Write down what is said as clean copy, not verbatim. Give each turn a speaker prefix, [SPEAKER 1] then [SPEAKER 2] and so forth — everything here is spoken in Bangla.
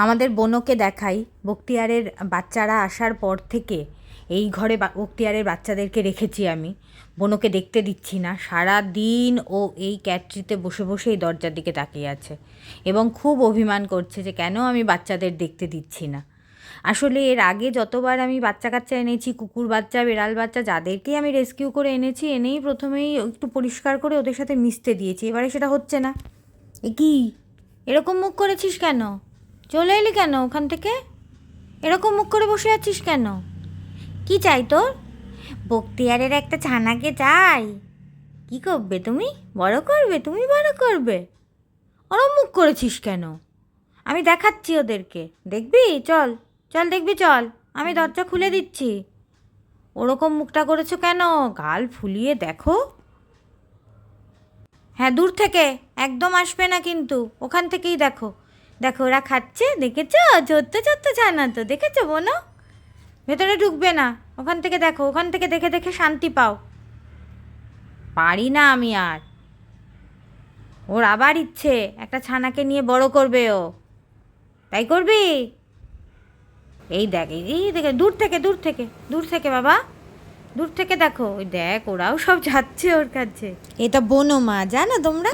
[SPEAKER 1] আমাদের বোনকে দেখাই, বখতিয়ারের বাচ্চারা আসার পর থেকে এই ঘরে বখতিয়ারের বাচ্চাদেরকে রেখেছি আমি। বোনকে দেখতে দিচ্ছি না, সারা দিন ও এই ক্যাটরিতে বসে বসে এই দরজার দিকে তাকিয়ে আছে এবং খুব অভিমান করছে যে কেন আমি বাচ্চাদের দেখতে দিচ্ছি না। আসলে এর আগে যতবার আমি বাচ্চা কাচ্চা এনেছি, কুকুর বাচ্চা, বেড়াল বাচ্চা, যাদেরকেই আমি রেস্কিউ করে এনেছি, এনেই প্রথমেই একটু পরিষ্কার করে ওদের সাথে মিশতে দিয়েছি। এবারে সেটা হচ্ছে না। এ কি এরকম মুখ করেছিস কেন? চলে এলি কেন ওখান থেকে? এরকম মুখ করে বসে আছিস কেন? কি চাই তোর? বখতিয়ারের একটা ছানাকে চাই। কি করবে তুমি? বড় করবে? তুমি বড় করবে? ওরম মুখ করেছিস কেন? আমি দেখাচ্ছি ওদেরকে, দেখবি? চল চল দেখবি, চল, আমি দরজা খুলে দিচ্ছি। ওরকম মুখটা করেছো কেন? গাল ফুলিয়ে দেখো। হ্যাঁ, দূর থেকে, একদম আসবে না কিন্তু, ওখান থেকেই দেখো। দেখো ওরা খাচ্ছে, দেখেছো? ছোট্ট ছোট্ট ছানা তো, দেখেছো বোনো? ভেতরে ঢুকবে না, ওখান থেকে দেখো, ওখান থেকে দেখে দেখে শান্তি পাও। পারি না আমি আর। ওর আবার ইচ্ছে একটা ছানাকে নিয়ে বড় করবে ও। তাই করবি? এই দেখ, এই দেখে, দূর থেকে দূর থেকে দূর থেকে বাবা, দূর থেকে দেখো, ওই দেখ ওরাও সব যাচ্ছে ওর কাছে। এটা বোনো মা, জানো তোমরা?